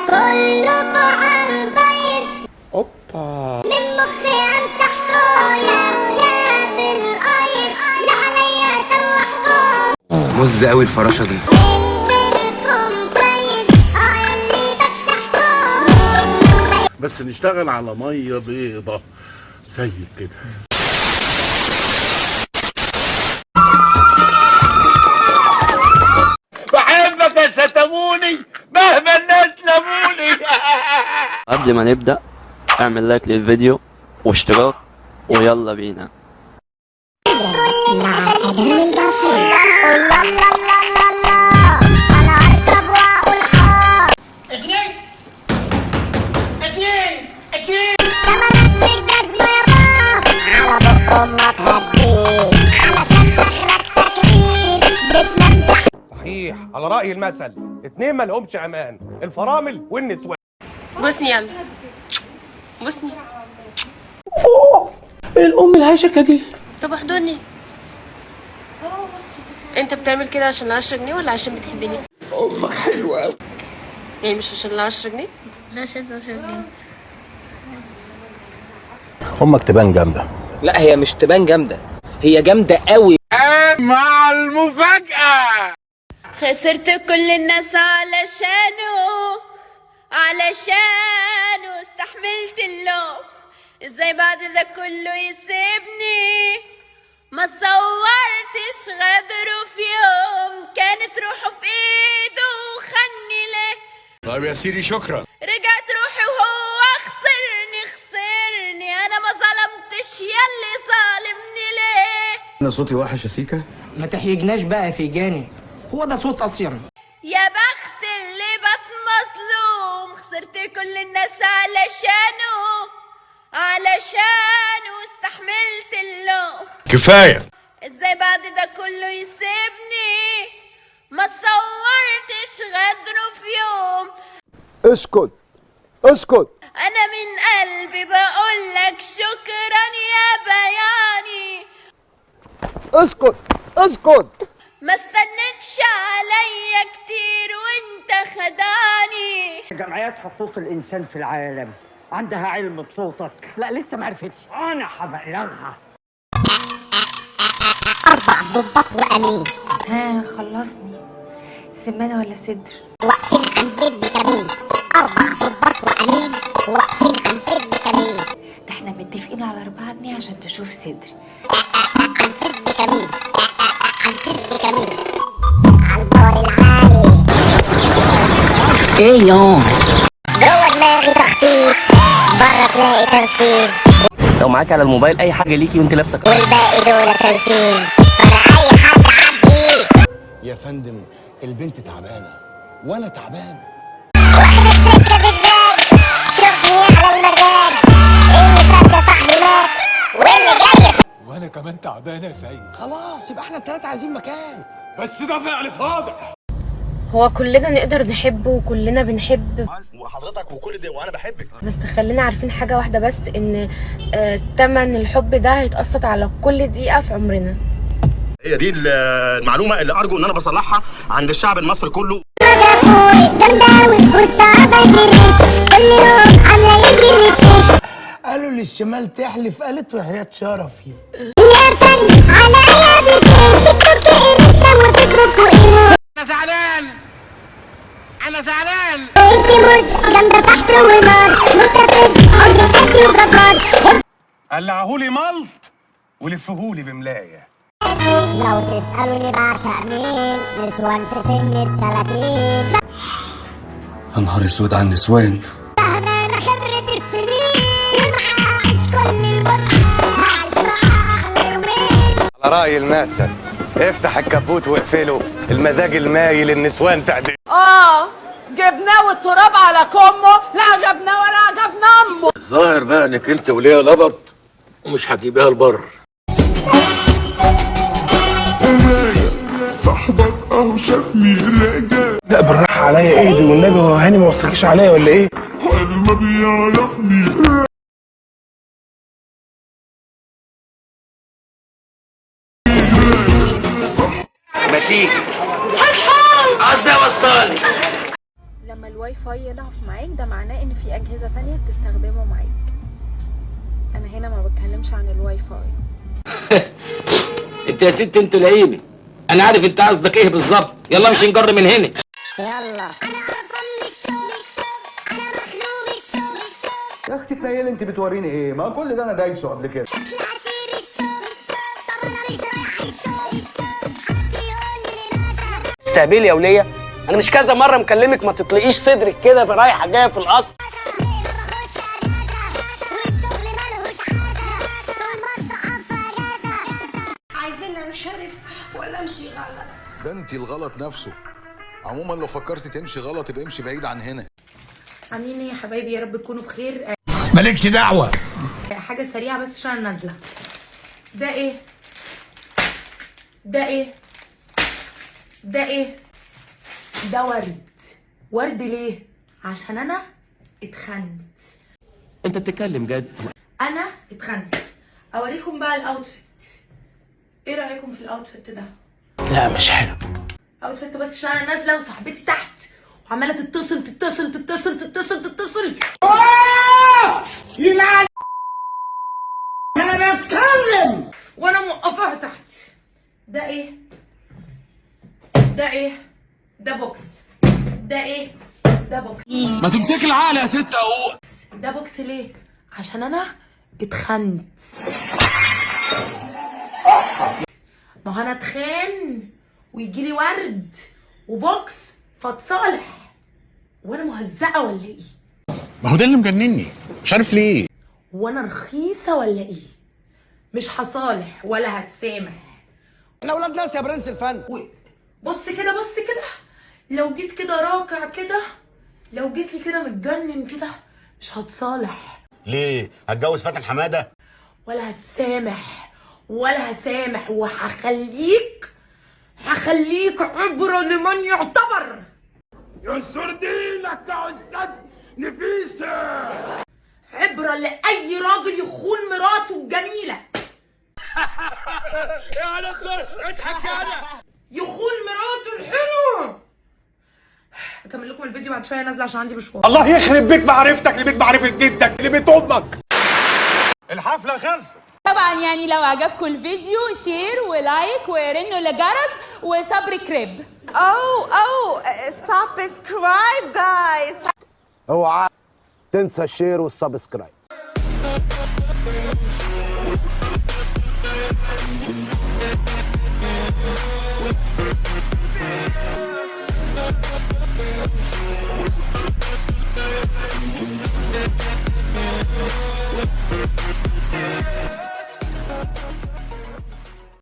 كلكوا عالبيت اوبا من مخي امسحكوا يا ولاد الايس لا عليا سوحكوا مز قوي الفراشه دي. بس نشتغل على ميه بيضة زي كده. بحبك يا ستموني مهما الناس لموني. قبل ما نبدأ اعمل لايك للفيديو واشتراك ويلا بينا. صحيح على رأي المثل، اتنين مالهمش امان، الفرامل والنسوان. بوسني يلا بوسني. الام الهشكه دي. طب احضني. انت بتعمل كده عشان 10 جنيه ولا عشان بتحبني؟ امك حلوه قوي. يعني مش عشان 10 جنيه؟ لا عشان 10 جنيه. امك تبان جامده. لا هي مش تبان جامده، هي جامده قوي. مع المفاجأة خسرت كل الناس علشانه استحملت اللوم. ازاي بعد ده كله يسيبني؟ ما تصورتش غدره في يوم، كانت روحه في ايده وخني ليه. طيب يا سيدي شكرا. رجعت روحي وهو خسرني، انا ما ظلمتش ياللي ظالمني ليه. انا صوتي وحش يا سيكا. ما تحيجناش بقى في جاني، هو ده صوت اصيل. يا بخت اللي بات مظلوم، خسرت كل الناس علشانه استحملت اللوم. كفاية. ازاي بعد ده كله يسيبني؟ ما تصورتش غدره في يوم. اسكت انا من قلبي بقولك شكرا يا بياني. اسكت ما استنتش عليا كتير وانت خداني. جمعيات حقوق الانسان في العالم عندها علم بصوتك. لا لسه ما عرفتش، انا هبلغها. 4 ضباط وامين. ها خلصني. سمانة ولا صدر؟ واقفين عند الفيتامين. 4 ضباط وامين واقفين عند الفيتامين. ده احنا متفقين على 4 جنيه عشان تشوف صدري. عند الفيتامين عند الفيتامين على البار العالي. ايه يوم جوه دماغي تخطيط، بره تلاقي تنفيذ، لو معاك على الموبايل اي حاجه ليكي وانت لابسه والباقي دول تلفين. فانا اي حد عدي. يا فندم البنت تعبانه وانا تعبان. واخد السكه زجزاج، شوفني على المزاج. اللي فات يا صاحبي مات واللي جاي. وانا كمان تعبان يا سيد. خلاص يبقى احنا الثلاثه عايزين مكان. بس ده فعل فاضح. هو كلنا نقدر نحب وكلنا بنحب، وحضرتك وكل ده وانا بحبك. بس خلينا عارفين حاجة واحدة بس، ان تمن الحب ده هيتقسط على كل دقيقة في عمرنا. هي دي المعلومه اللي ارجو ان انا بصلحها عند الشعب المصري كله. قالوا للشمال تحلف، قالت وحياة شرفي. انا زعلان. قلعهولي ملط ولفهولي بملايه. لو تسألوني بعشق مين، نسوان في سن ال30. يا نهار اسود على النسوان. انا خبرة السنين وعايش كل المتعة، عايش معاها احلى يومين. على رأي المثل، افتح الكبوت واقفله، المزاج المايل النسوان تعدي. جبناه والتراب على كمه، لا عجبنا ولا عجبنا امه. الظاهر بقى انك انت وليها لبط ومش هتجيبيها البر. صاحبك اهو شافني راجع. لا بالراحه عليا، ايدي والنبي، هو هاني ما وصلكيش عليا ولا ايه؟ حال ما بيعرفني. ما تيجي قصدي اوصلك. لما الواي فاي يضعف معاك ده معناه ان في اجهزه تانية بتستخدمه معاك. انا هنا ما بتكلمش عن الواي فاي. انت يا ست انت لئيمه، انا عارف انت قصدك ايه بالظبط. يلا مش نجر من هنا. يلا. يا اختي تنيلي انت بتوريني ايه؟ ما كل ده انا دايسه قبل كده. استقبلي يا وليه، انا مش كذا مره مكلمك ما تطلقيش صدرك كده رايحه جايه في القصر. عايزين ننحرف ولا امشي غلط؟ ده انت الغلط نفسه. عموما لو فكرت تمشي غلط يبقى امشي بعيد عن هنا. عاملين ايه يا حبايبي؟ يا رب تكونوا بخير. مالكش دعوه. حاجه سريعه بس عشان انا نازله. ده ايه؟ ده ايه؟ ده ايه؟ ده ورد. ورد ليه؟ عشان انا اتخنت. انت بتتكلم جد؟ انا اتخنت. اوريكم بقى الاوتفيت. ايه رايكم في الاوتفيت ده؟ لا مش حلو. اوتفيت بس عشان انا نازله وصاحبتي تحت وعماله تتصل. يلعن انا بتكلم وانا موقفاها تحت. ده ايه؟ ده ايه؟ ده بوكس. ده ايه؟ ده بوكس. ما تمسك العقل يا ست اهو. ده بوكس ليه؟ عشان انا اتخنت. ما هو انا اتخان ويجيلي ورد وبوكس فاتصالح، وانا مهزقه ولا ايه؟ ما هو ده اللي مجنني، مش عارف ليه. وانا رخيصه ولا ايه؟ مش هصالح ولا هتسامح. احنا اولاد ناس يا برنس الفن. بص كده بص كده، لو جيت كده راكع كده، لو جيت لي كده متجنن كده مش هتصالح ليه؟ هتجوز فاتن حماده؟ ولا هتسامح ولا هسامح، وهخليك عبرة لمن يعتبر. ينصر دينك يا استاذ نفيسه. عبرة لأي راجل يخون مراته الجميلة. يا نصر اضحك انا. يخون مراته الحلوة. هكمل لكم الفيديو بعد شوية نازلة عشان عندي مشوار. الله يخرب بيت معرفتك اللي بيت معرفه جدك اللي بيت امك. الحفله خلصت. طبعا يعني لو عجبكم الفيديو شير ولايك ورنوا لجرس وسبسكرايب. subscribe guys. اوعى تنسى الشير والسبسكرايب.